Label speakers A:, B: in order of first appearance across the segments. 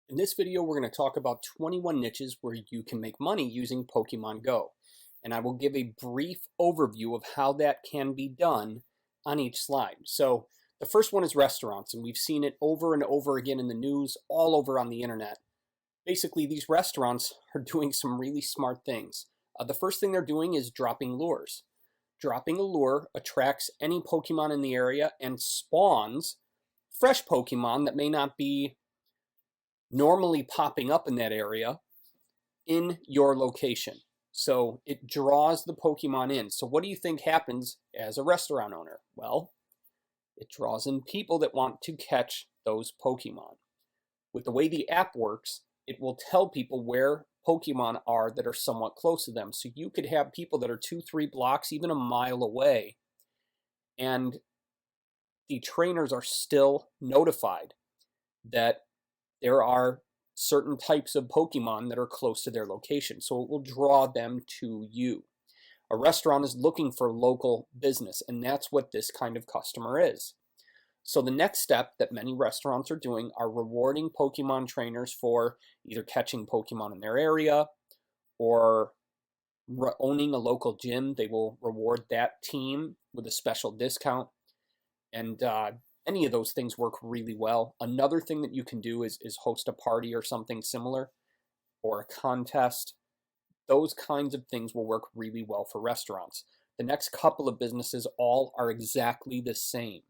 A: In this video, we're going to talk about 21 niches where you can make money using Pokemon Go. And I will give a brief overview of how that can be done on each slide. So the first one is restaurants, and we've seen it over and over again in the news, all over on the internet. Basically, these restaurants are doing some really smart things. The first thing they're doing is dropping lures. Dropping a lure attracts any Pokemon in the area and spawns fresh Pokemon that may not be normally popping up in that area in your location. So it draws the Pokemon in. So what do you think happens as a restaurant owner? Well, it draws in people that want to catch those Pokemon. With the way the app works, it will tell people where Pokemon are that are somewhat close to them. So you could have people that are 2-3 blocks, even a mile away, and the trainers are still notified that there are certain types of Pokemon that are close to their location, so it will draw them to you. A restaurant is looking for local business, and that's what this kind of customer is. So the next step that many restaurants are doing are rewarding Pokemon trainers for either catching Pokemon in their area or owning a local gym. They will reward that team with a special discount, and any of those things work really well. Another thing that you can do is host a party or something similar, or a contest. Those kinds of things will work really well for restaurants. The next couple of businesses all are exactly the same.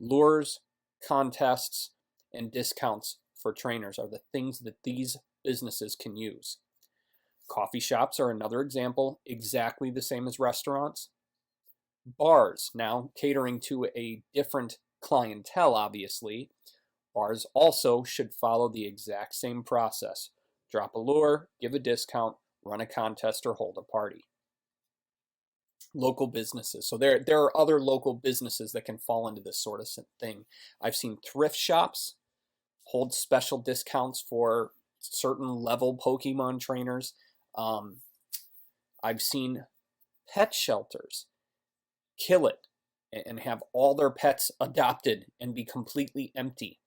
A: Lures, contests, and discounts for trainers are the things that these businesses can use. Coffee shops are another example, exactly the same as restaurants. Bars, now catering to a different clientele, obviously. Bars also should follow the exact same process. Drop a lure, give a discount, run a contest, or hold a party. Local businesses. So there are other local businesses that can fall into this sort of thing. I've seen thrift shops hold special discounts for certain level Pokemon trainers. I've seen pet shelters kill it and have all their pets adopted and be completely empty.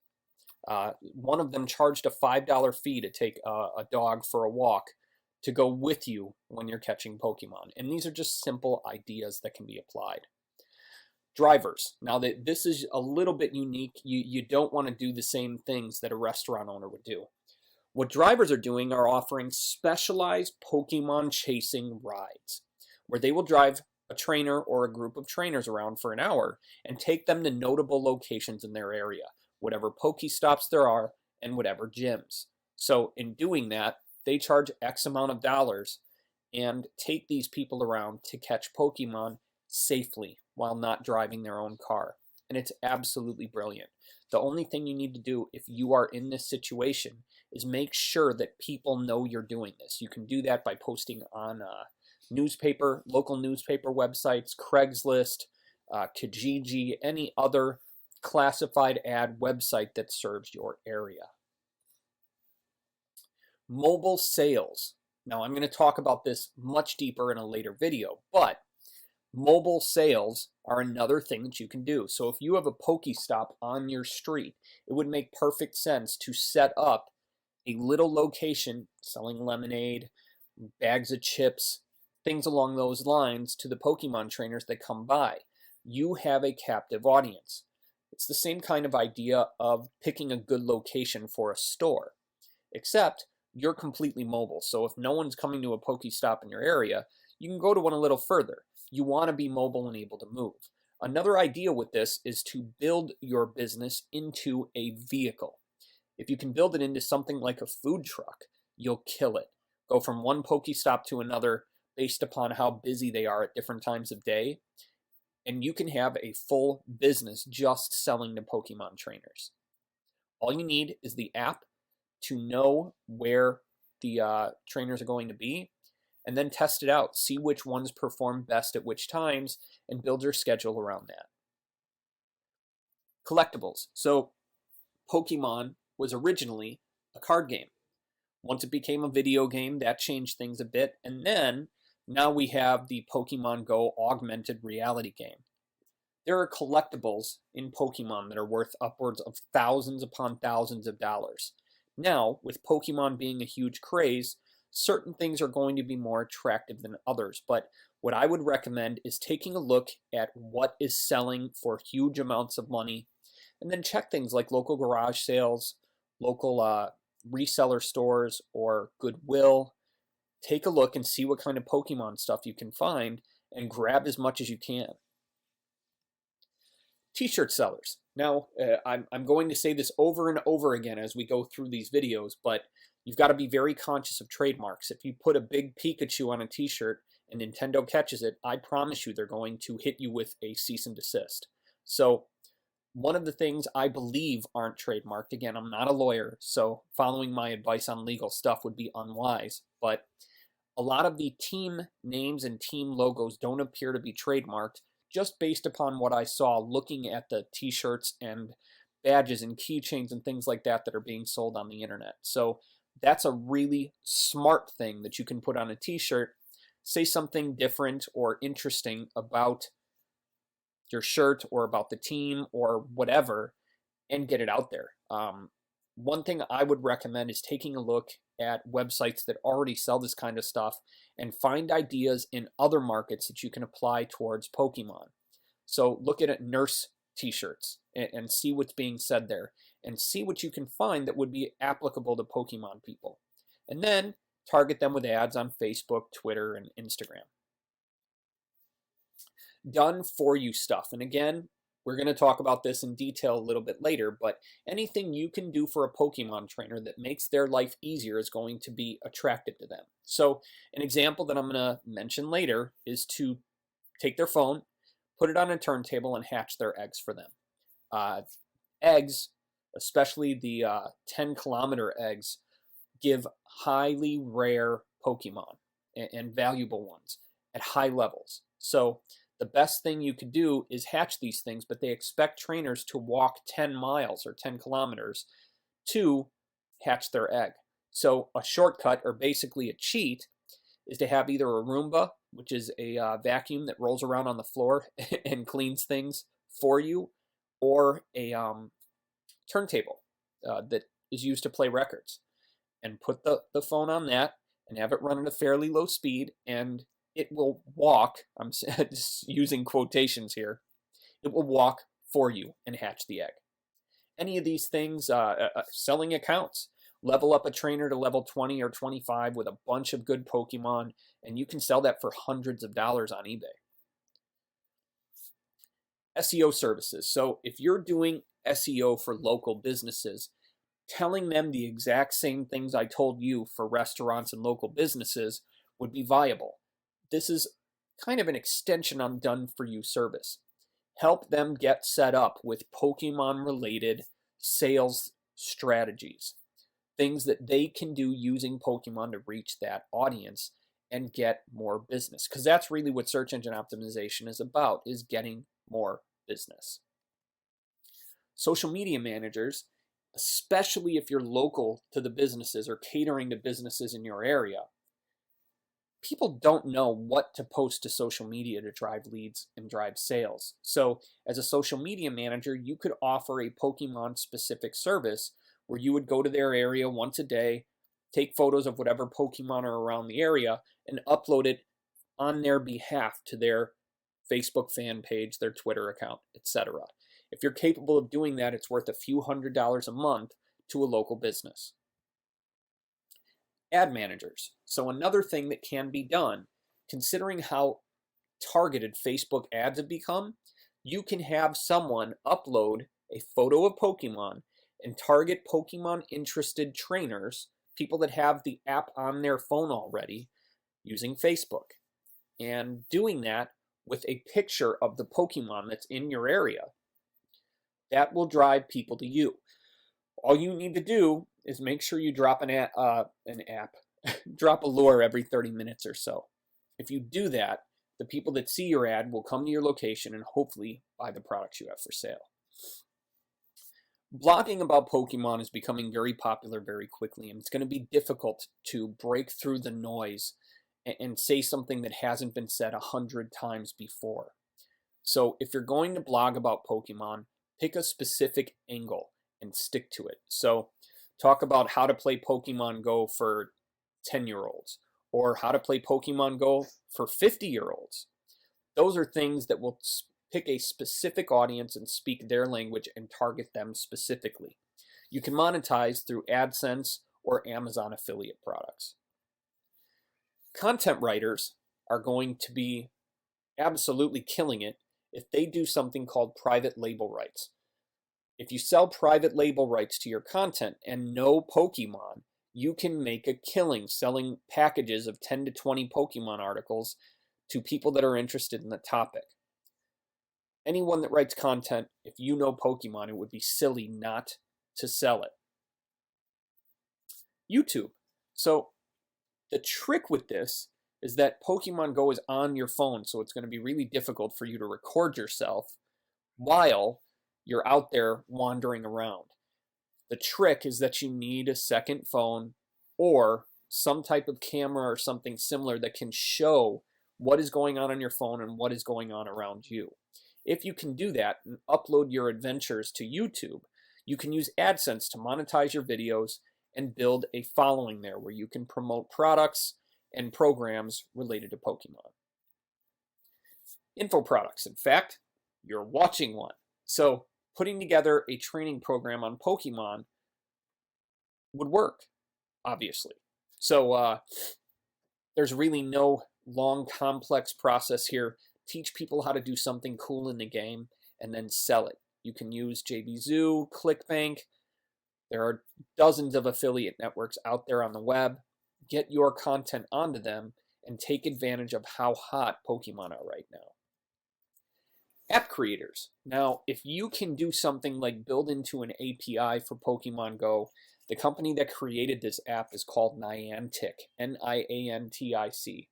A: One of them charged a $5 fee to take a dog for a walk to go with you when you're catching Pokemon. And these are just simple ideas that can be applied. Drivers. Now, this is a little bit unique. You don't want to do the same things that a restaurant owner would do. What drivers are doing are offering specialized Pokemon chasing rides, where they will drive a trainer or a group of trainers around for an hour and take them to notable locations in their area, whatever Pokestops there are and whatever gyms. So in doing that, they charge X amount of dollars and take these people around to catch Pokemon safely while not driving their own car. And it's absolutely brilliant. The only thing you need to do if you are in this situation is make sure that people know you're doing this. You can do that by posting on local newspaper websites, Craigslist, Kijiji, any other classified ad website that serves your area. Mobile sales. Now, I'm going to talk about this much deeper in a later video, but mobile sales are another thing that you can do. So if you have a Pokestop on your street, it would make perfect sense to set up a little location selling lemonade, bags of chips, things along those lines to the Pokemon trainers that come by. You have a captive audience. It's the same kind of idea of picking a good location for a store, except you're completely mobile. So if no one's coming to a Pokestop in your area, you can go to one a little further. You want to be mobile and able to move. Another idea with this is to build your business into a vehicle. If you can build it into something like a food truck, you'll kill it. Go from one Pokestop to another based upon how busy they are at different times of day, and you can have a full business just selling to Pokemon trainers. All you need is the app to know where the trainers are going to be, and then test it out. See which ones perform best at which times, and build your schedule around that. Collectibles. So Pokemon was originally a card game. Once it became a video game, that changed things a bit, and then now we have the Pokemon Go augmented reality game. There are collectibles in Pokemon that are worth upwards of thousands upon thousands of dollars. Now, with Pokemon being a huge craze, certain things are going to be more attractive than others. But what I would recommend is taking a look at what is selling for huge amounts of money, and then check things like local garage sales, local reseller stores, or Goodwill. Take a look and see what kind of Pokemon stuff you can find and grab as much as you can. T-shirt sellers. Now, I'm going to say this over and over again as we go through these videos, but you've got to be very conscious of trademarks. If you put a big Pikachu on a t-shirt and Nintendo catches it, I promise you they're going to hit you with a cease and desist. So one of the things I believe aren't trademarked, again, I'm not a lawyer, so following my advice on legal stuff would be unwise, but a lot of the team names and team logos don't appear to be trademarked, just based upon what I saw looking at the t-shirts and badges and keychains and things like that that are being sold on the internet. So that's a really smart thing that you can put on a t-shirt. Say something different or interesting about your shirt or about the team or whatever, and get it out there. One thing I would recommend is taking a look at websites that already sell this kind of stuff and find ideas in other markets that you can apply towards Pokemon. So look at nurse t-shirts and see what's being said there and see what you can find that would be applicable to Pokemon people. And then target them with ads on Facebook, Twitter, and Instagram. Done for you stuff. And again, we're going to talk about this in detail a little bit later, but anything you can do for a Pokemon trainer that makes their life easier is going to be attractive to them. So an example that I'm going to mention later is to take their phone, put it on a turntable, and hatch their eggs for them. Eggs, especially the 10-kilometer eggs, give highly rare Pokemon and valuable ones at high levels. So the best thing you could do is hatch these things, but they expect trainers to walk 10 miles or 10 kilometers to hatch their egg. So a shortcut, or basically a cheat, is to have either a Roomba, which is a vacuum that rolls around on the floor and cleans things for you, or a turntable that is used to play records. And put the phone on that and have it run at a fairly low speed, and it will walk, I'm just using quotations here, it will walk for you and hatch the egg. Any of these things, selling accounts, level up a trainer to level 20 or 25 with a bunch of good Pokemon, and you can sell that for hundreds of dollars on eBay. SEO services. So if you're doing SEO for local businesses, telling them the exact same things I told you for restaurants and local businesses would be viable. This is kind of an extension on done for you service. Help them get set up with Pokemon related sales strategies, things that they can do using Pokemon to reach that audience and get more business, because that's really what search engine optimization is about, is getting more business. Social media managers, especially if you're local to the businesses or catering to businesses in your area, people don't know what to post to social media to drive leads and drive sales. So as a social media manager, you could offer a Pokemon specific service where you would go to their area once a day, take photos of whatever Pokemon are around the area, and upload it on their behalf to their Facebook fan page, their Twitter account, etc. If you're capable of doing that, it's worth a few $100s a month to a local business. Ad managers. So another thing that can be done, considering how targeted Facebook ads have become, you can have someone upload a photo of Pokemon and target Pokemon interested trainers, people that have the app on their phone already, using Facebook. And doing that with a picture of the Pokemon that's in your area. That will drive people to you. All you need to do is make sure you drop drop a lure every 30 minutes or so. If you do that, the people that see your ad will come to your location and hopefully buy the products you have for sale. Blogging about Pokemon is becoming very popular very quickly, and it's going to be difficult to break through the noise and say something that hasn't been said 100 times before. So if you're going to blog about Pokemon, pick a specific angle and stick to it. So Talk about how to play Pokemon Go for 10-year-olds or how to play Pokemon Go for 50-year-olds. Those are things that will pick a specific audience and speak their language and target them specifically. You can monetize through AdSense or Amazon affiliate products. Content writers are going to be absolutely killing it if they do something called private label rights. If you sell private label rights to your content and know Pokemon, you can make a killing selling packages of 10 to 20 Pokemon articles to people that are interested in the topic. Anyone that writes content, if you know Pokemon, it would be silly not to sell it. YouTube. So the trick with this is that Pokemon Go is on your phone, so it's going to be really difficult for you to record yourself while you're out there wandering around. The trick is that you need a second phone or some type of camera or something similar that can show what is going on your phone and what is going on around you. If you can do that and upload your adventures to YouTube, you can use AdSense to monetize your videos and build a following there where you can promote products and programs related to Pokemon. Info products. In fact, you're watching one. So putting together a training program on Pokemon would work, obviously. So there's really no long, complex process here. Teach people how to do something cool in the game and then sell it. You can use JVZoo, ClickBank. There are dozens of affiliate networks out there on the web. Get your content onto them and take advantage of how hot Pokemon are right now. App creators. Now, if you can do something like build into an API for Pokemon Go, the company that created this app is called Niantic, Niantic.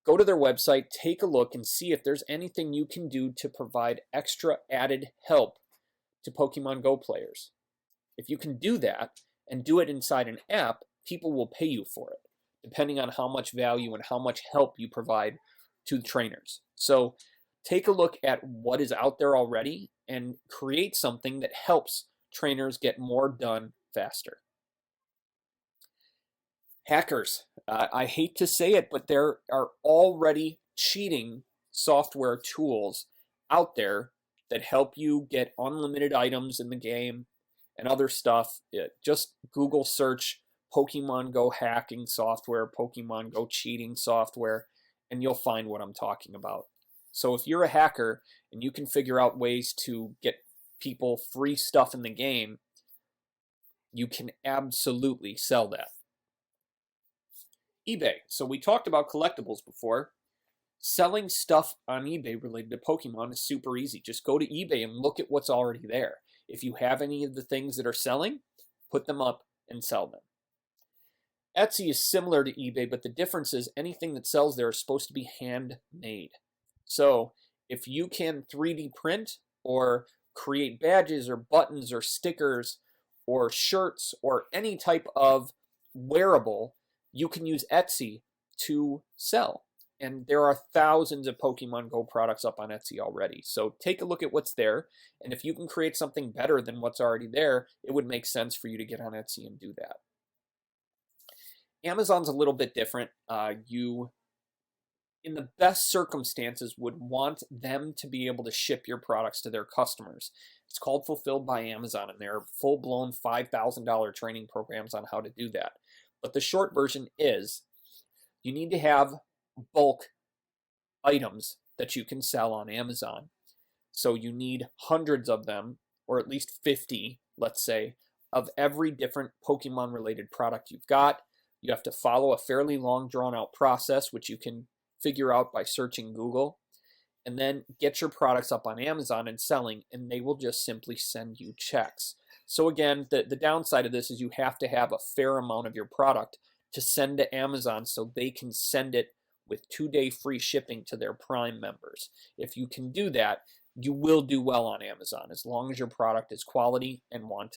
A: Go to their website, take a look, and see if there's anything you can do to provide extra added help to Pokemon Go players. If you can do that and do it inside an app, people will pay you for it, depending on how much value and how much help you provide to the trainers. So take a look at what is out there already and create something that helps trainers get more done faster. Hackers. I hate to say it, but there are already cheating software tools out there that help you get unlimited items in the game and other stuff. Just Google search Pokemon Go hacking software, Pokemon Go cheating software, and you'll find what I'm talking about. So if you're a hacker and you can figure out ways to get people free stuff in the game, you can absolutely sell that. eBay. So we talked about collectibles before. Selling stuff on eBay related to Pokemon is super easy. Just go to eBay and look at what's already there. If you have any of the things that are selling, put them up and sell them. Etsy is similar to eBay, but the difference is anything that sells there is supposed to be handmade. So if you can 3D print or create badges or buttons or stickers or shirts or any type of wearable, you can use Etsy to sell. And there are thousands of Pokemon Go products up on Etsy already. So take a look at what's there. And if you can create something better than what's already there, it would make sense for you to get on Etsy and do that. Amazon's a little bit different. You, in the best circumstances, would want them to be able to ship your products to their customers. It's called Fulfilled by Amazon, and there are full-blown $5,000 training programs on how to do that. But the short version is you need to have bulk items that you can sell on Amazon. So you need hundreds of them, or at least 50, let's say, of every different Pokemon-related product you've got. You have to follow a fairly long, drawn-out process, which you can figure out by searching Google, and then get your products up on Amazon and selling, and they will just simply send you checks. So again, the downside of this is you have to have a fair amount of your product to send to Amazon so they can send it with 2-day free shipping to their Prime members. If you can do that, you will do well on Amazon as long as your product is quality and wanted.